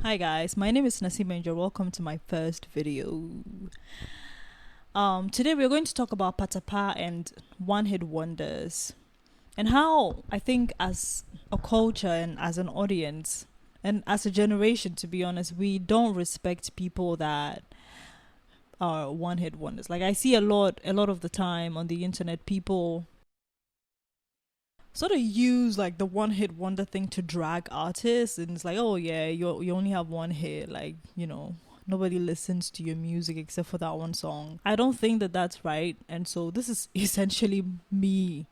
Hi guys, my name is Nasim and you're welcome to my first video. Today we're going to talk about Patapaa and one-hit wonders and how I think as a culture and as an audience and as a generation, to be honest, we don't respect people that are one-hit wonders. Like I see a lot of the time on the internet, people sort of use like the one hit wonder thing to drag artists, and it's like, oh yeah, you only have one hit, like, nobody listens to your music except for that one song. I don't think that that's right, and so this is essentially me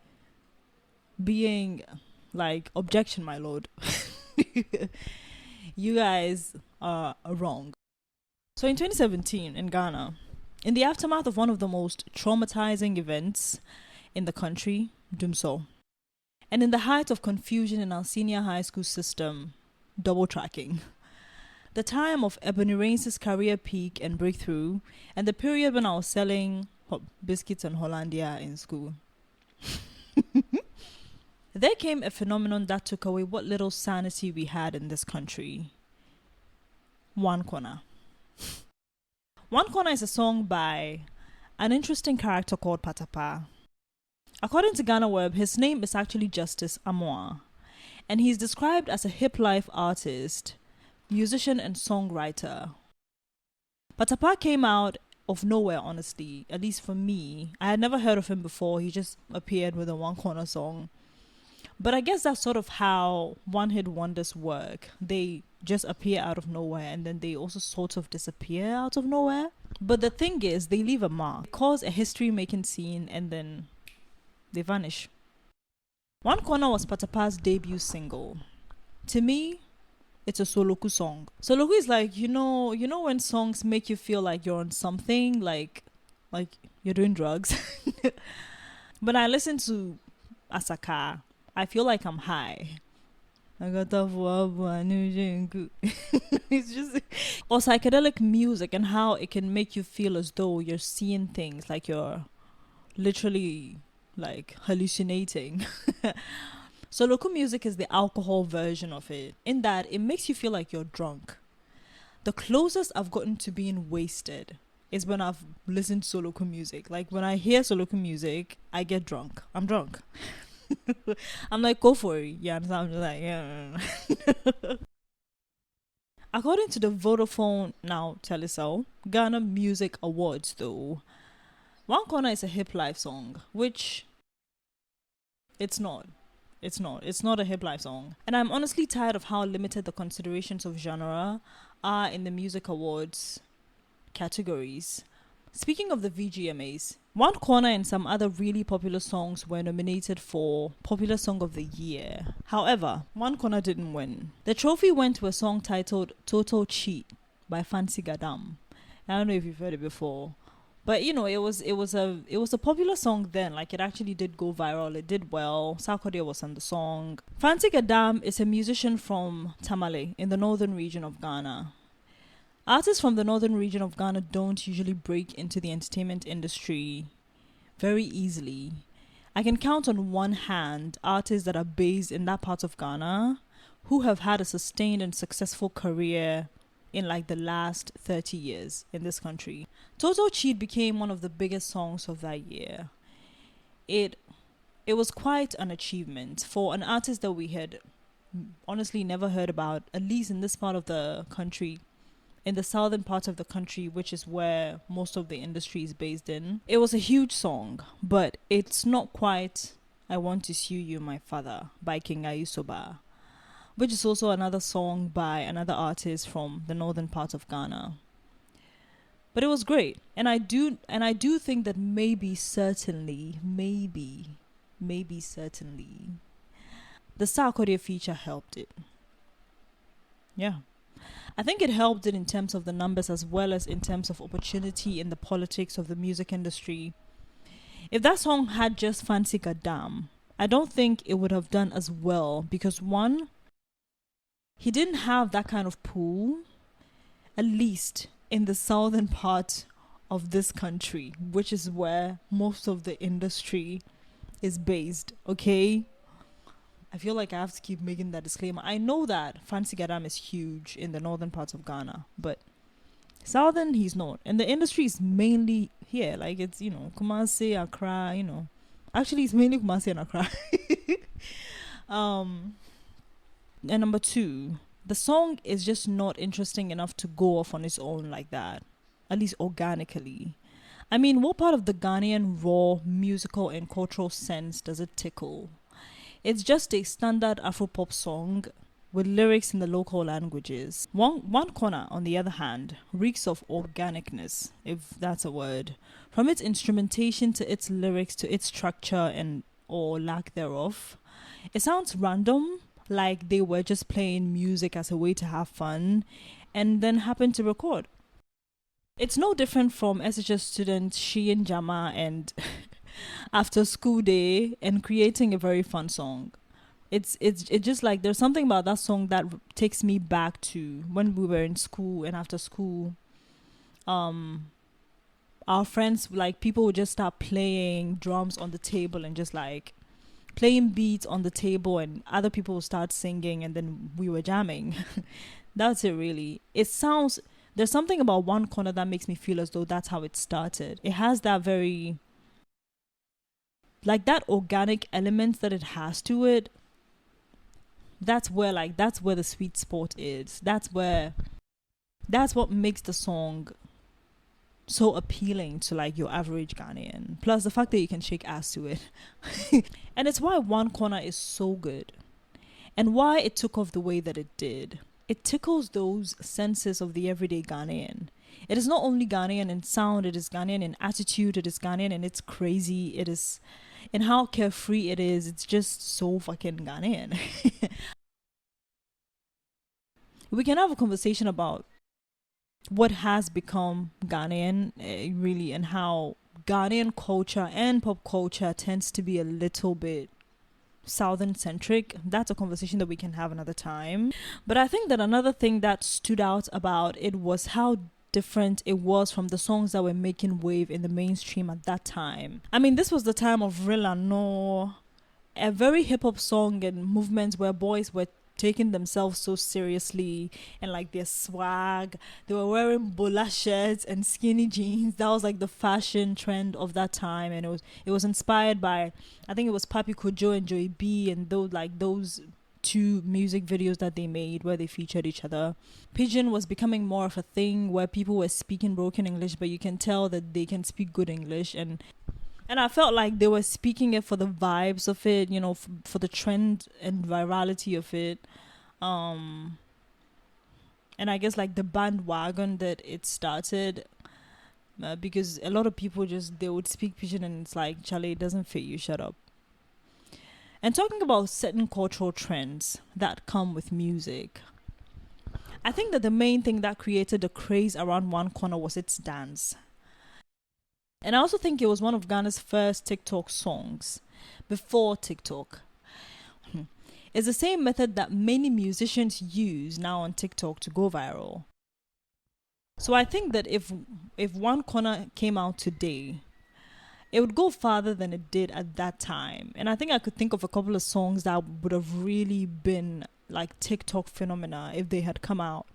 being like, objection, my lord. You guys are wrong. So in 2017 in Ghana, in the aftermath of one of the most traumatizing events in the country, Dumso, and in the height of confusion in our senior high school system, double tracking, the time of Ebony Reigns' career peak and breakthrough, and the period when I was selling biscuits and Hollandia in school, there came a phenomenon that took away what little sanity we had in this country. One Corner. One Corner is a song by an interesting character called Patapaa. According to Ghana Web, his name is actually Justice Amoa, and he's described as a hip life artist, musician, and songwriter. Patapaa came out of nowhere, honestly, at least for me. I had never heard of him before. He just appeared with a One Corner song. But I guess that's sort of how one-hit wonders work. They just appear out of nowhere, and then they also sort of disappear out of nowhere. But the thing is, they leave a mark. They cause a history-making scene, and then they vanish. One Corner was Patapaa's debut single. To me, it's a Soloku song. Soloku is like, you know when songs make you feel like you're on something, like you're doing drugs. When I listen to Asaka, I feel like I'm high. It's just, or psychedelic music, and how it can make you feel as though you're seeing things, like you're literally like hallucinating. So local music is the alcohol version of it, in that it makes you feel like you're drunk. The closest I've gotten to being wasted is when I've listened to local music. Like when I hear local music, I get drunk. I'm drunk. I'm like, go for it. Yeah, I'm just like, yeah. According to the Vodafone now Telecel Ghana Music Awards, though, One Corner is a hip life song, which it's not. It's not a hip life song. And I'm honestly tired of how limited the considerations of genre are in the music awards categories. Speaking of the VGMAs, One Corner and some other really popular songs were nominated for Popular Song of the Year. However, One Corner didn't win. The trophy went to a song titled Total Cheat by Fancy Gadam. I don't know if you've heard it before, but it was a popular song then. Like, it actually did go viral. It did well. Sarkodie was on the song. Fancy Gadam is a musician from Tamale in the northern region of Ghana. Artists from the northern region of Ghana don't usually break into the entertainment industry very easily. I can count on one hand artists that are based in that part of Ghana who have had a sustained and successful career in like the last 30 years in this country. Total Cheat became one of the biggest songs of that year. It was quite an achievement for an artist that we had honestly never heard about, at least in this part of the country, in the southern part of the country, which is where most of the industry is based in. It was a huge song, but it's not quite I Want to Sue You, My Father by King Ayusoba, which is also another song by another artist from the northern part of Ghana. But it was great. And I do think that certainly, the Sarkodie feature helped it. Yeah. I think it helped it in terms of the numbers as well as in terms of opportunity in the politics of the music industry. If that song had just Fancy Gadam, I don't think it would have done as well, because one, he didn't have that kind of pull, at least in the southern part of this country, which is where most of the industry is based, okay? I feel like I have to keep making that disclaimer. I know that Fancy Gadam is huge in the northern parts of Ghana, but southern, he's not. And the industry is mainly here. Like, it's, Kumasi, Accra, Actually, it's mainly Kumasi and Accra. And number two, the song is just not interesting enough to go off on its own like that, at least organically. I mean, what part of the Ghanaian raw musical and cultural sense does it tickle? It's just a standard Afropop song with lyrics in the local languages. One corner, on the other hand, reeks of organicness, if that's a word. From its instrumentation to its lyrics to its structure and or lack thereof. It sounds random, like they were just playing music as a way to have fun and then happened to record. It's no different from SHS students Shein Jama and after school day and creating a very fun song. It's just like there's something about that song that takes me back to when we were in school and after school. Our friends, like, people would just start playing drums on the table and just like playing beats on the table, and other people would start singing, and then we were jamming. That's it, really. There's something about One Corner that makes me feel as though that's how it started. It has that very, like, that organic element that it has to it. That's where the sweet spot is. That's what makes the song so appealing to like your average Ghanaian. Plus the fact that you can shake ass to it. And it's why One Corner is so good. And why it took off the way that it did. It tickles those senses of the everyday Ghanaian. It is not only Ghanaian in sound, it is Ghanaian in attitude, it is Ghanaian and it's crazy, it is in how carefree it is. It's just so fucking Ghanaian. We can have a conversation about what has become Ghanaian, really, and how Ghanaian culture and pop culture tends to be a little bit southern centric. That's a conversation that we can have another time. But I think that another thing that stood out about it was how different it was from the songs that were making wave in the mainstream at that time. I mean, this was the time of Real and No, a very hip-hop song and movements where boys were taking themselves so seriously and like their swag. They were wearing bola shirts and skinny jeans. That was like the fashion trend of that time, and it was inspired by, I think it was Papi Kojo and Joey B, and those two music videos that they made where they featured each other. Pidgin was becoming more of a thing where people were speaking broken English, but you can tell that they can speak good English, and I felt like they were speaking it for the vibes of it, for the trend and virality of it. And I guess like the bandwagon that it started, because a lot of people they would speak Pidgin and it's like, Charlie, it doesn't fit you, shut up. And talking about certain cultural trends that come with music, I think that the main thing that created the craze around One Corner was its dance. And I also think it was one of Ghana's first TikTok songs before TikTok. It's the same method that many musicians use now on TikTok to go viral. So I think that if One Corner came out today, it would go farther than it did at that time. And I think I could think of a couple of songs that would have really been like TikTok phenomena if they had come out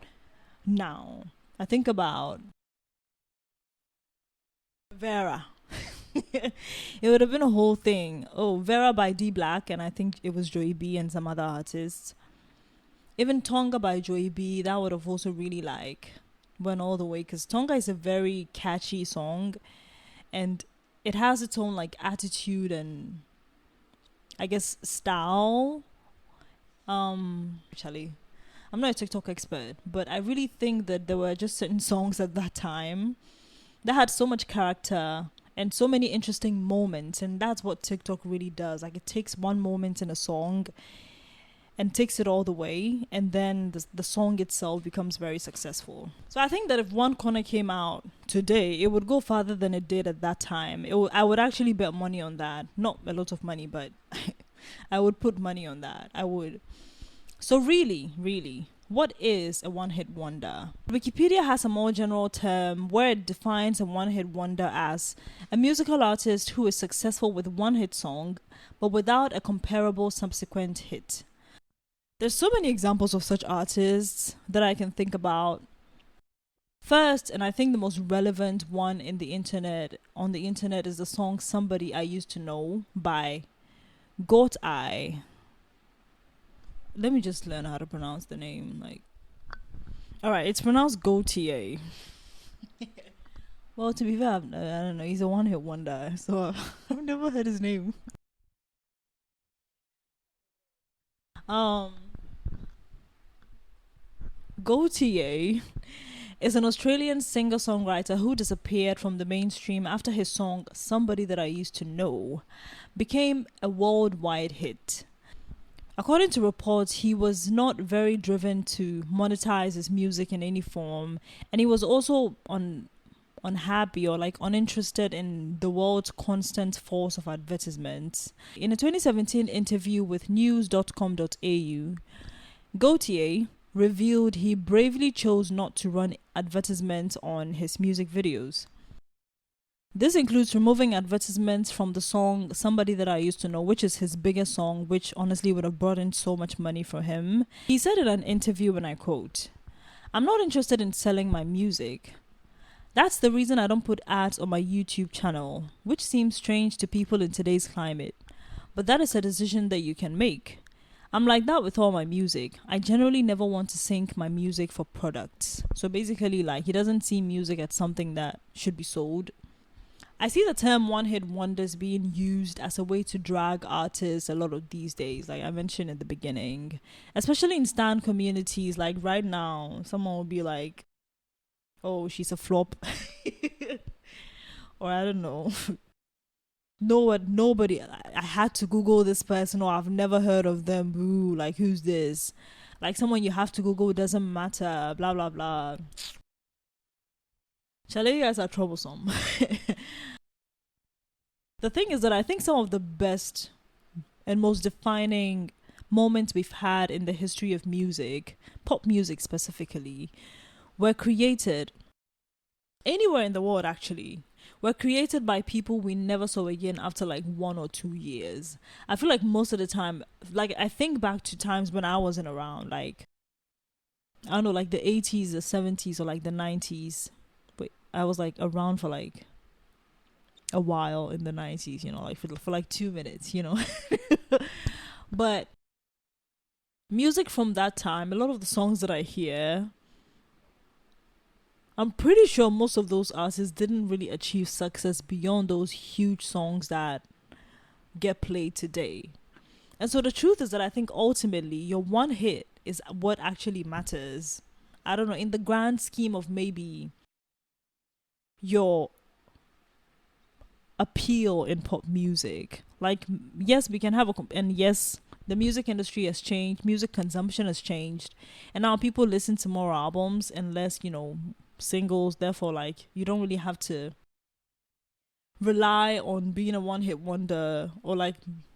now. I think about Vera. It would have been a whole thing. Oh, Vera by D Black, and I think it was Joey B and some other artists. Even Tonga by Joey B, that would have also really like went all the way, because Tonga is a very catchy song and it has its own like attitude and I guess style. Actually, I'm not a TikTok expert, but I really think that there were just certain songs at that time that had so much character and so many interesting moments, and that's what TikTok really does. Like, it takes one moment in a song and takes it all the way, and then the song itself becomes very successful. So I think that if One Corner came out today, it would go farther than it did at that time. I would actually bet money on that. Not a lot of money, but I would put money on that. I would. So really, What is a one-hit wonder? Wikipedia has a more general term where it defines a one-hit wonder as a musical artist who is successful with one hit song but without a comparable subsequent hit. There's so many examples of such artists that I can think about. First, and I think the most relevant one on the internet is the song Somebody I Used to Know by Gotye. Let me just learn how to pronounce the name. Alright, it's pronounced Gotye. Well, to be fair, I don't know. He's a one-hit wonder, so I've never heard his name. Gotye is an Australian singer-songwriter who disappeared from the mainstream after his song Somebody That I Used to Know became a worldwide hit. According to reports, he was not very driven to monetize his music in any form, and he was also unhappy or uninterested in the world's constant force of advertisements. In a 2017 interview with news.com.au, Gotye revealed he bravely chose not to run advertisements on his music videos. This includes removing advertisements from the song Somebody That I Used to Know, which is his biggest song, which honestly would have brought in so much money for him. He said in an interview, and I quote, "I'm not interested in selling my music. That's the reason I don't put ads on my YouTube channel, which seems strange to people in today's climate. But that is a decision that you can make. I'm like that with all my music. I generally never want to sync my music for products." So basically, he doesn't see music as something that should be sold. I see the term one-hit wonders being used as a way to drag artists a lot of these days, like I mentioned in the beginning. Especially in stan communities, right now, someone will be like, "Oh, she's a flop." Or I don't know. Nobody, I had to Google this person, or I've never heard of them. Boo, who's this? Someone you have to Google, doesn't matter, blah, blah, blah. Charlie, you guys are troublesome. The thing is that I think some of the best and most defining moments we've had in the history of music, pop music specifically, were created anywhere in the world actually, were created by people we never saw again after 1 or 2 years. I feel like most of the time, I think back to times when I wasn't around, I don't know, the 80s, the 70s, or the 90s. But I was around for a while in the 90s, for 2 minutes, But music from that time, a lot of the songs that I hear, I'm pretty sure most of those artists didn't really achieve success beyond those huge songs that get played today. And so the truth is that I think ultimately your one hit is what actually matters. I don't know, in the grand scheme of maybe your appeal in pop music. Yes, we can have and yes, the music industry has changed, music consumption has changed, and now people listen to more albums and less, singles. Therefore, you don't really have to rely on being a one-hit wonder, or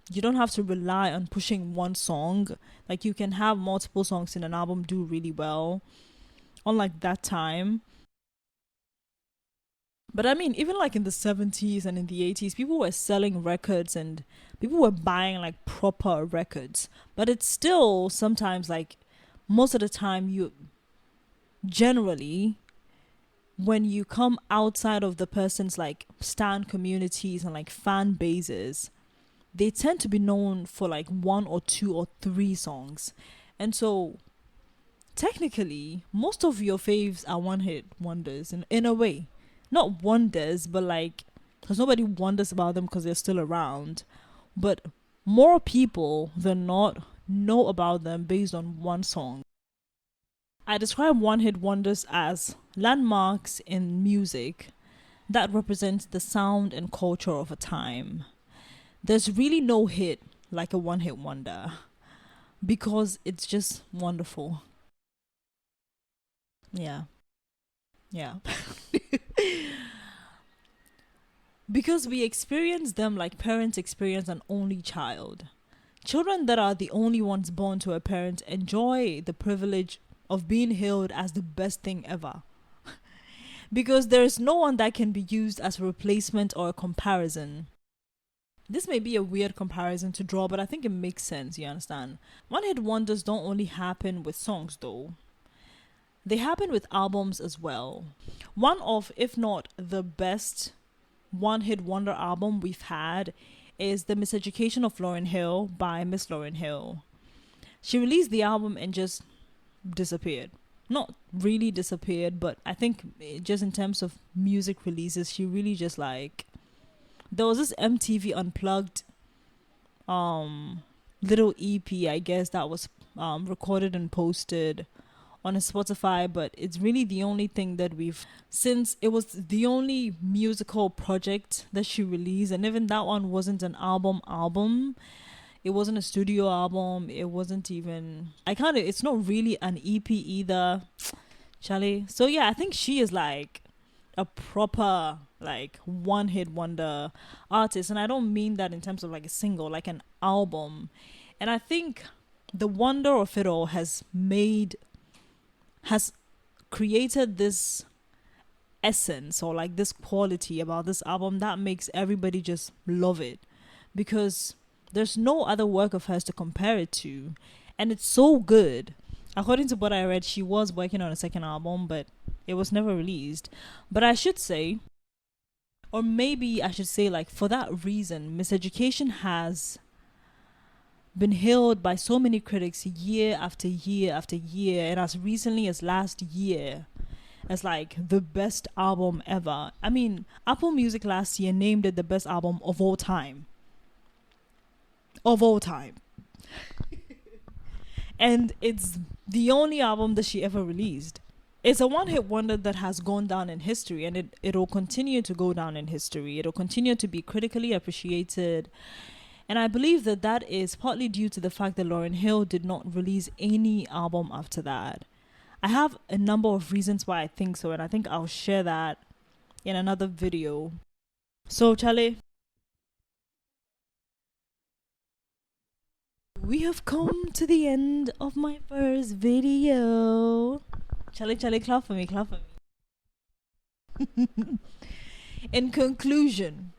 you don't have to rely on pushing one song. You can have multiple songs in an album do really well, unlike that time. But I mean, even in the 70s and in the 80s, people were selling records and people were buying proper records. But it's still sometimes most of the time, you generally, when you come outside of the person's stan communities and fan bases, they tend to be known for 1 or 2 or 3 songs. And so technically, most of your faves are one-hit wonders in a way. Not wonders, but because nobody wonders about them because they're still around. But more people than not know about them based on one song. I describe one-hit wonders as landmarks in music that represent the sound and culture of a time. There's really no hit like a one-hit wonder because it's just wonderful. Yeah. Because we experience them like parents experience an only child. Children that are the only ones born to a parent enjoy the privilege of being hailed as the best thing ever. Because there's no one that can be used as a replacement or a comparison. This may be a weird comparison to draw, but I think it makes sense, you understand? One hit wonders don't only happen with songs though. They happen with albums as well. One of, if not the best one hit wonder album we've had is The Miseducation of Lauryn Hill by Miss Lauryn Hill. She released the album and just disappeared. Not really disappeared, but I think just in terms of music releases, she really just like... There was this MTV Unplugged little EP, I guess, that was recorded and posted on a Spotify, but it's really the only thing that we've... Since it was the only musical project that she released, and even that one wasn't an album. It wasn't a studio album. It wasn't even... It's not really an EP either. Charlie. So yeah, I think she is like a proper like one hit wonder artist, and I don't mean that in terms of like a single, like an album. And I think the wonder of it all has created this essence or like this quality about this album that makes everybody just love it, because there's no other work of hers to compare it to, and it's so good. According to what I read, she was working on a second album, but it was never released. But I should say, or maybe I should say, like, for that reason, Miseducation has been hailed by so many critics year after year after year, and as recently as last year, as like the best album ever. I mean, Apple Music last year named it the best album of all time. Of all time. And it's the only album that she ever released. It's a one-hit wonder that has gone down in history, and it'll continue to go down in history. It'll continue to be critically appreciated. And I believe that is partly due to the fact that Lauryn Hill did not release any album after that. I have a number of reasons why I think so, and I think I'll share that in another video. So, Charlie, we have come to the end of my first video. Charlie, clap for me. In conclusion,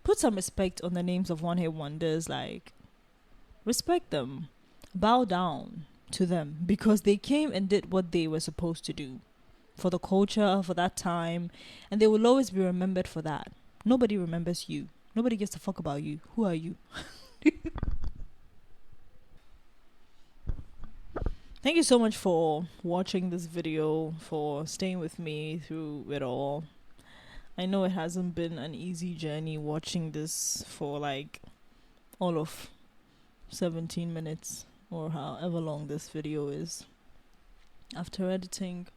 put some respect on the names of one-hit wonders. Like, respect them. Bow down to them, because they came and did what they were supposed to do for the culture, for that time, and they will always be remembered for that. Nobody remembers you. Nobody gives a fuck about you. Who are you? Thank you so much for watching this video, for staying with me through it all. I know it hasn't been an easy journey watching this for like all of 17 minutes or however long this video is after editing.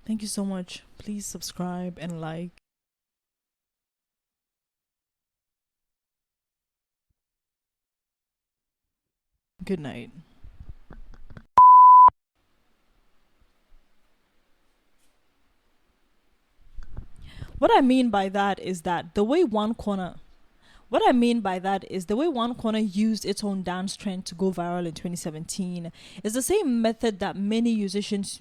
Thank you so much. Please subscribe and like. Good night. What I mean by that is the way One Corner used its own dance trend to go viral in 2017 is the same method that many musicians.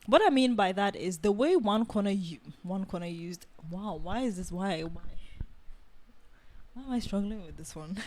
What I mean by that is the way One Corner used. Wow, why am I struggling with this one?